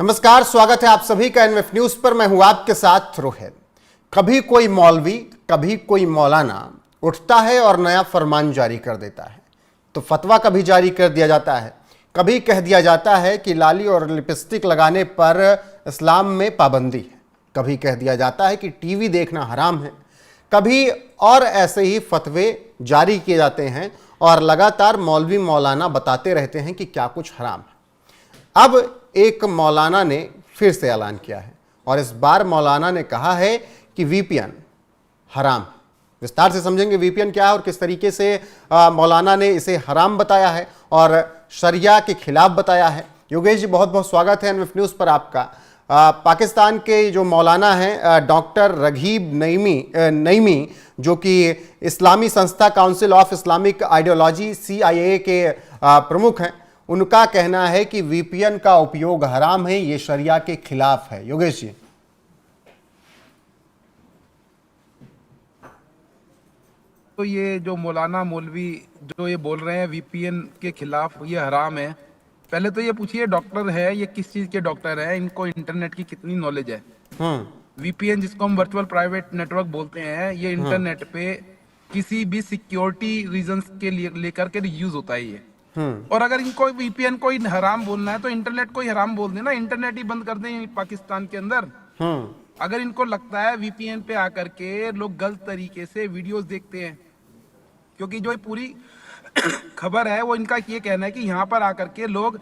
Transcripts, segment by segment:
नमस्कार, स्वागत है आप सभी का एनएफ न्यूज पर। मैं हूं आपके साथ रोहित। कभी कोई मौलवी, कभी कोई मौलाना उठता है और नया फरमान जारी कर देता है। तो फतवा कभी जारी कर दिया जाता है, कभी कह दिया जाता है कि लाली और लिपस्टिक लगाने पर इस्लाम में पाबंदी है, कभी कह दिया जाता है कि टीवी देखना हराम है, कभी और ऐसे ही फतवे जारी किए जाते हैं और लगातार मौलवी मौलाना बताते रहते हैं कि क्या कुछ हराम है। अब एक मौलाना ने फिर से ऐलान किया है और इस बार मौलाना ने कहा है कि वीपीएन हराम है। विस्तार से समझेंगे वीपीएन क्या है और किस तरीके से मौलाना ने इसे हराम बताया है और शरिया के खिलाफ बताया है। योगेश जी, बहुत बहुत स्वागत है एनएफ न्यूज़ पर आपका। पाकिस्तान के जो मौलाना हैं डॉक्टर रगीब नईमी, जो कि इस्लामी संस्था council of Islamic ideology CIA के प्रमुख हैं, उनका कहना है कि वीपीएन का उपयोग हराम है, ये शरिया के खिलाफ है। योगेश जी, तो ये जो मौलाना मौलवी जो ये बोल रहे हैं वीपीएन के खिलाफ, ये हराम है। पहले तो ये पूछिए डॉक्टर है, ये किस चीज के डॉक्टर है, इनको इंटरनेट की कितनी नॉलेज है। वीपीएन जिसको हम वर्चुअल प्राइवेट नेटवर्क बोलते हैं, ये इंटरनेट पे किसी भी सिक्योरिटी रीजंस के लिए लेकर के यूज होता है ये। और अगर इनको वीपीएन को हराम बोलना है तो इंटरनेट को ही हराम बोल देना, इंटरनेट ही बंद कर दें पाकिस्तान के अंदर। अगर इनको लगता है वीपीएन पे आकर के लोग गलत तरीके से वीडियोस देखते हैं, क्योंकि जो पूरी खबर है वो इनका ये कहना है कि यहाँ पर आकर के लोग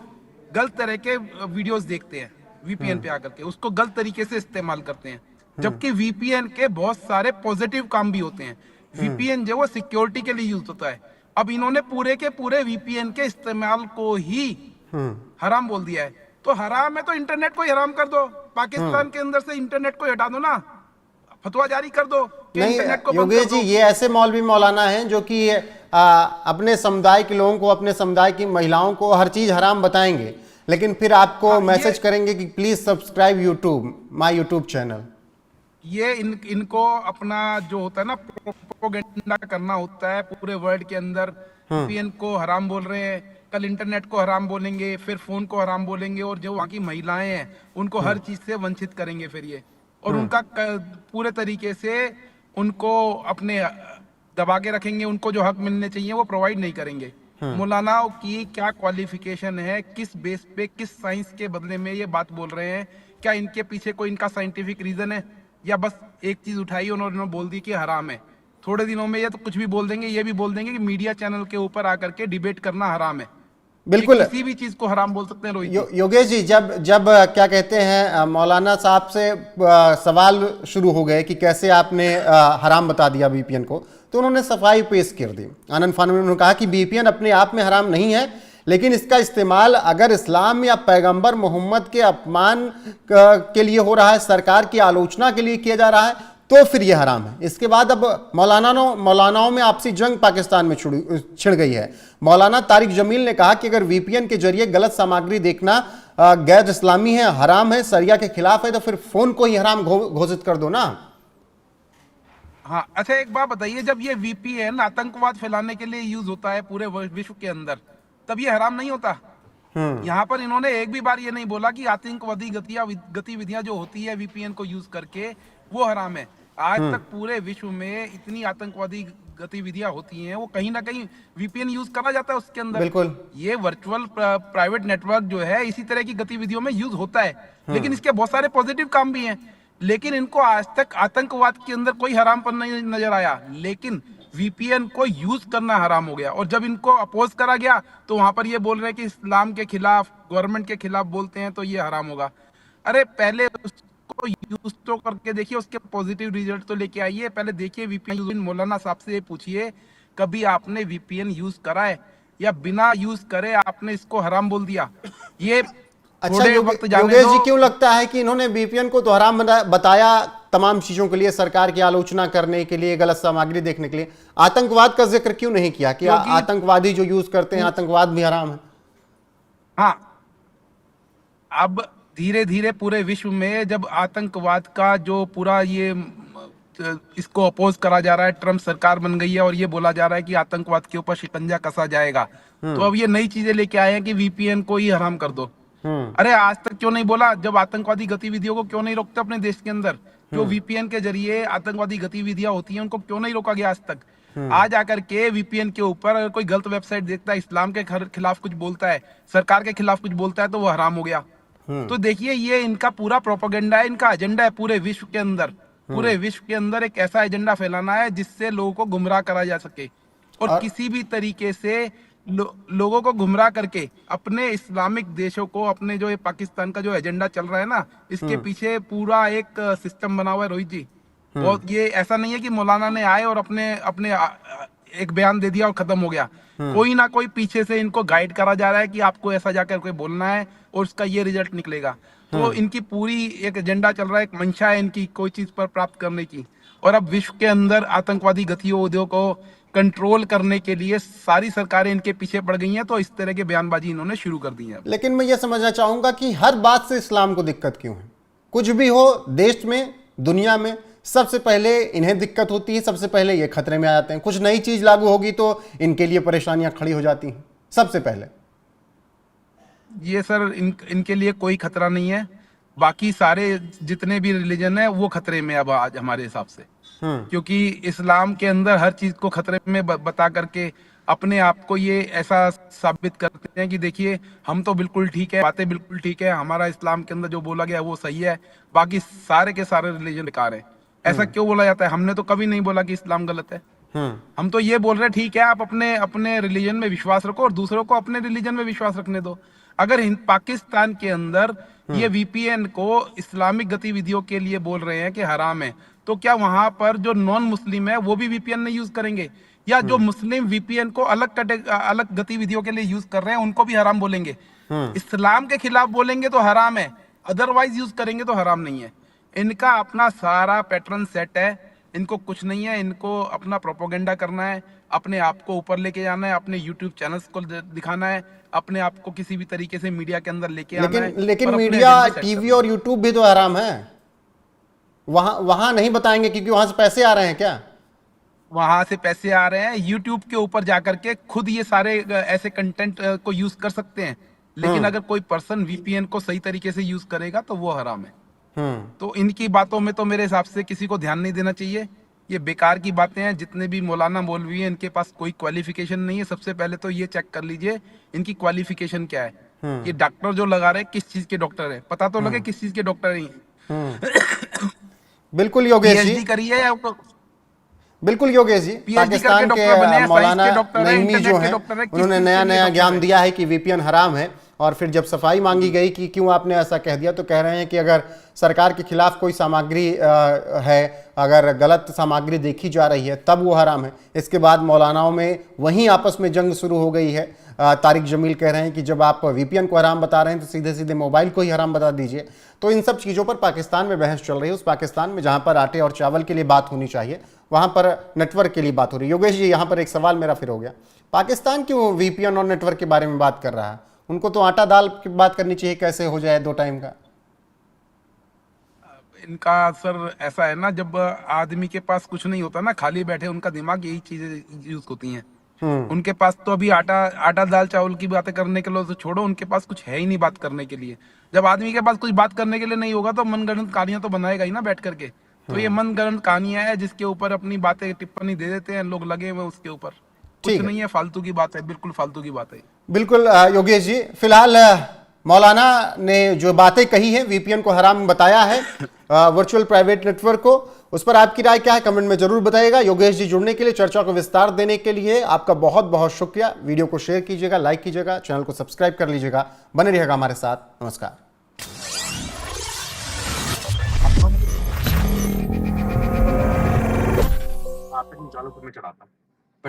गलत तरह के वीडियोस देखते हैं, वीपीएन पे आकर के उसको गलत तरीके से इस्तेमाल करते हैं, जबकि वीपीएन के बहुत सारे पॉजिटिव काम भी होते हैं। वीपीएन जो वो सिक्योरिटी के लिए यूज होता है। अब इन्होंने पूरे के पूरे वीपीएन के इस्तेमाल को ही हराम बोल दिया है। तो हराम है तो इंटरनेट को ही हराम कर दो, पाकिस्तान के अंदर से इंटरनेट को हटा दो ना, फतवा जारी कर दो कि इंटरनेट को बंद कर दो। योगेश जी, ये ऐसे मौलवी मौलाना हैं जो कि अपने समुदाय के लोगों को, अपने समुदाय की महिलाओं को हर चीज हराम बताएंगे, लेकिन फिर आपको मैसेज करेंगे कि please subscribe my YouTube channel. ये इनको अपना जो होता है ना प्रोपेगेंडा करना होता है पूरे वर्ल्ड के अंदर। वीपीएन को हराम बोल रहे हैं, कल इंटरनेट को हराम बोलेंगे, फिर फोन को हराम बोलेंगे, और जो वहाँ की महिलाएं हैं उनको हर चीज से वंचित करेंगे फिर ये, और उनका पूरे तरीके से उनको अपने दबा के रखेंगे, उनको जो हक मिलने चाहिए वो प्रोवाइड नहीं करेंगे। मौलानाओं की क्या क्वालिफिकेशन है, किस बेस पे, किस साइंस के बदले में ये बात बोल रहे हैं? क्या इनके पीछे कोई इनका साइंटिफिक रीजन है, या बस एक चीज उठाई उन्होंने बोल दी कि हराम है? थोड़े दिनों में ये तो कुछ भी बोल देंगे, ये भी बोल देंगे कि मीडिया चैनल के ऊपर आकर के डिबेट करना हराम है। बिल्कुल, किसी भी चीज को हराम बोल सकते हैं रोहित। योगेश जी, जब क्या कहते हैं मौलाना साहब से सवाल शुरू हो गए कि कैसे आपने हराम बता दिया वीपीएन को, तो उन्होंने सफाई पेश कर दी। आनंद फानवी ने कहा कि वीपीएन अपने आप में हराम नहीं है, लेकिन इसका इस्तेमाल अगर इस्लाम या पैगंबर मोहम्मद के अपमान के लिए हो रहा है, सरकार की आलोचना के लिए किया जा रहा है, तो फिर यह हराम है। इसके बाद अब मौलानाओं में आपसी जंग पाकिस्तान में छिड़ गई है। मौलाना तारिक जमील ने कहा कि अगर वीपीएन के जरिए गलत सामग्री देखना गैर इस्लामी है, हराम है, शरिया के खिलाफ है, तो फिर फोन को ही हराम घोषित कर दो ना। हाँ, अच्छा एक बात बताइए, जब ये वीपीएन आतंकवाद फैलाने के लिए यूज होता है पूरे विश्व के अंदर, तब ये हराम नहीं होता? यहाँ पर इन्होंने एक भी बार ये नहीं बोला कि आतंकवादी गतिविधियां जो होती है वीपीएन को यूज करके वो हराम है। आज तक पूरे विश्व में इतनी आतंकवादी गतिविधियां होती हैं, वो कहीं ना कहीं वीपीएन यूज करा जाता है उसके अंदर। बिल्कुल, ये वर्चुअल प्राइवेट नेटवर्क जो है इसी तरह की गतिविधियों में यूज होता है, लेकिन इसके बहुत सारे पॉजिटिव काम भी हैं। लेकिन इनको आज तक आतंकवाद के अंदर कोई हरामपन नहीं नजर आया, लेकिन वीपीएन को यूज करना हराम हो गया। और जब इनको अपोज करा गया तो वहां पर ये बोल रहे हैं कि इस्लाम के खिलाफ, गवर्नमेंट के खिलाफ बोलते हैं तो ये हराम होगा। अरे पहले उसको यूज तो करके देखिए, उसके पॉजिटिव रिजल्ट तो लेके आइए। पहले देखिए वीपीएन। मौलाना साहब से पूछिए, कभी आपने वीपीएन यूज करा है, या बिना यूज करे आपने इसको हराम बोल दिया? ये अच्छा योगेश जी, क्यों लगता है कि इन्होंने वीपीएन को तो हराम बताया तमाम चीजों के लिए, सरकार की आलोचना करने के लिए, गलत सामग्री देखने के लिए, आतंकवाद का जिक्र क्यों नहीं किया कि आतंकवादी जो यूज करते हैं आतंकवाद भी हराम है? हाँ, अब धीरे धीरे पूरे विश्व में जब आतंकवाद का जो पूरा ये इसको अपोज करा जा रहा है, ट्रम्प सरकार बन गई है और ये बोला जा रहा है कि आतंकवाद के ऊपर शिकंजा कसा जाएगा, तो अब ये नई चीजें लेके आए हैं कि वीपीएन को ही हराम कर दो। अरे आज तक क्यों नहीं बोला? जब आतंकवादी गतिविधियों को क्यों नहीं रोकते अपने देश के अंदर? जो वीपीएन के जरिए आतंकवादी गतिविधियां होती हैं उनको क्यों नहीं रोका गया आज तक? आज आकर के वीपीएन के ऊपर अगर कोई गलत वेबसाइट देखता है, इस्लाम के खिलाफ कुछ बोलता है, सरकार के खिलाफ कुछ बोलता है, तो वो हराम हो गया। तो देखिए, ये इनका पूरा प्रोपेगेंडा है, इनका एजेंडा है पूरे विश्व के अंदर। पूरे विश्व के अंदर एक ऐसा एजेंडा फैलाना है जिससे लोगों को गुमराह करा जा सके, और किसी भी तरीके से लोगों को गुमराह करके अपने इस्लामिक देशों को, अपने जो ये पाकिस्तान का जो एजेंडा चल रहा है ना, इसके पीछे पूरा एक सिस्टम बना हुआ है रोहित जी। और ये ऐसा नहीं है कि मौलाना ने आए और अपने अपने एक बयान दे दिया और खत्म हो गया। कोई ना कोई पीछे से इनको गाइड करा जा रहा है कि आपको ऐसा जाकर के बोलना है और उसका ये रिजल्ट निकलेगा। तो इनकी पूरी एक एजेंडा चल रहा है, एक मंशा है इनकी कोई चीज पर प्राप्त करने की। और अब विश्व के अंदर आतंकवादी गतिविधियों को कंट्रोल करने के लिए सारी सरकारें इनके पीछे पड़ गई हैं, तो इस तरह के बयानबाजी इन्होंने शुरू कर दी है। लेकिन मैं ये समझना चाहूंगा कि हर बात से इस्लाम को दिक्कत क्यों है? कुछ भी हो देश में, दुनिया में, सबसे पहले इन्हें दिक्कत होती है, सबसे पहले ये खतरे में आ जाते हैं। कुछ नई चीज लागू होगी तो इनके लिए परेशानियां खड़ी हो जाती हैं सबसे पहले। ये सर इनके लिए कोई खतरा नहीं है। बाकी सारे जितने भी रिलीजन है वो खतरे में अब आज हमारे हिसाब से, क्योंकि इस्लाम के अंदर हर चीज को खतरे में बता करके अपने आप को ये ऐसा साबित करते हैं कि देखिए हम तो बिल्कुल ठीक है, बातें बिल्कुल ठीक है, हमारा इस्लाम के अंदर जो बोला गया है वो सही है, बाकी सारे के सारे रिलीजन बेकार है। ऐसा क्यों बोला जाता है? हमने तो कभी नहीं बोला कि इस्लाम गलत है। हम तो ये बोल रहे हैं ठीक है, आप अपने अपने रिलीजन में विश्वास रखो और दूसरों को अपने रिलीजन में विश्वास रखने दो। अगर पाकिस्तान के अंदर ये वीपीएन को इस्लामिक गतिविधियों के लिए बोल रहे हैं कि हराम है, तो क्या वहां पर जो नॉन मुस्लिम है वो भी वीपीएन नहीं यूज करेंगे? या जो मुस्लिम वीपीएन को अलग गतिविधियों के लिए यूज कर रहे हैं उनको भी हराम बोलेंगे? इस्लाम के खिलाफ बोलेंगे तो हराम है, अदरवाइज यूज करेंगे तो हराम नहीं है। इनका अपना सारा पैटर्न सेट है, इनको कुछ नहीं है, इनको अपना प्रोपोगेंडा करना है, अपने आप को ऊपर लेके जाना है, अपने यूट्यूब चैनल्स को दिखाना है, अपने आप को किसी भी तरीके से मीडिया के अंदर लेके आना है। लेकिन मीडिया, टीवी और यूट्यूब भी तो हराम है। वहां नहीं बताएंगे क्योंकि वहां से पैसे आ रहे हैं क्या? वहां से पैसे आ रहे हैं, यूट्यूब के ऊपर जाकर के खुद ये सारे ऐसे कंटेंट को यूज कर सकते हैं, लेकिन अगर कोई पर्सन वीपीएन को सही तरीके से यूज करेगा तो वो हराम है। तो इनकी बातों में तो मेरे हिसाब से किसी को ध्यान नहीं देना चाहिए। ये बेकार की बातें हैं। जितने भी मौलाना मौलवी हैं इनके पास कोई क्वालिफिकेशन नहीं है। सबसे पहले तो ये चेक कर लीजिए इनकी क्वालिफिकेशन क्या है। ये डॉक्टर जो लगा रहे हैं किस चीज के डॉक्टर है, पता तो लगे किस चीज के डॉक्टर है। बिल्कुल योगेश जी, पीएचडी करी है आपको? बिल्कुल योगेश जी, पाकिस्तान के मौलाना नईमी जो हैं उन्होंने नया नया ज्ञान दिया है कि वीपीएन हराम है। और फिर जब सफाई मांगी गई कि क्यों आपने ऐसा कह दिया, तो कह रहे हैं कि अगर सरकार के खिलाफ कोई सामग्री है, अगर गलत सामग्री देखी जा रही है तब वो हराम है। इसके बाद मौलानाओं में वहीं आपस में जंग शुरू हो गई है। तारिक जमील कह रहे हैं कि जब आप वीपीएन को हराम बता रहे हैं तो सीधे सीधे मोबाइल को ही हराम बता दीजिए। तो इन सब चीज़ों पर पाकिस्तान में बहस चल रही है। उस पाकिस्तान में जहाँ पर आटे और चावल के लिए बात होनी चाहिए वहाँ पर नेटवर्क के लिए बात हो रही है। योगेश जी, यहाँ पर एक सवाल मेरा फिर हो गया, पाकिस्तान क्यों वीपीएन और नेटवर्क के बारे में बात कर रहा है? उनको तो आटा दाल की बात करनी चाहिए, कैसे हो जाए 2 टाइम का। इनका सर ऐसा है ना, जब आदमी के पास कुछ नहीं होता ना, खाली बैठे, उनका दिमाग यही चीजें यूज होती हैं। उनके पास तो अभी आटा दाल चावल की बातें करने के लिए तो छोड़ो, उनके पास कुछ है ही नहीं बात करने के लिए। जब आदमी के पास कुछ बात करने के लिए नहीं होगा तो मनगढ़ंत कहानियां तो बनाएगा ही ना बैठ करके। तो ये मनगढ़ंत कहानियां है जिसके ऊपर अपनी बातें टिप्पणी दे देते हैं लोग, लगे हुए उसके ऊपर। कुछ नहीं है, फालतू की बात है, बिल्कुल फालतू की बात है। बिल्कुल योगेश जी, फिलहाल मौलाना ने जो बातें कही है, वीपीएन को हराम बताया है, वर्चुअल प्राइवेट नेटवर्क को, उस पर आपकी राय क्या है कमेंट में जरूर बताइएगा। योगेश जी जुड़ने के लिए, चर्चा को विस्तार देने के लिए आपका बहुत बहुत शुक्रिया। वीडियो को शेयर कीजिएगा, लाइक कीजिएगा, चैनल को सब्सक्राइब कर लीजिएगा, बने रहिएगा हमारे साथ। नमस्कार। चालू करने चढ़ाता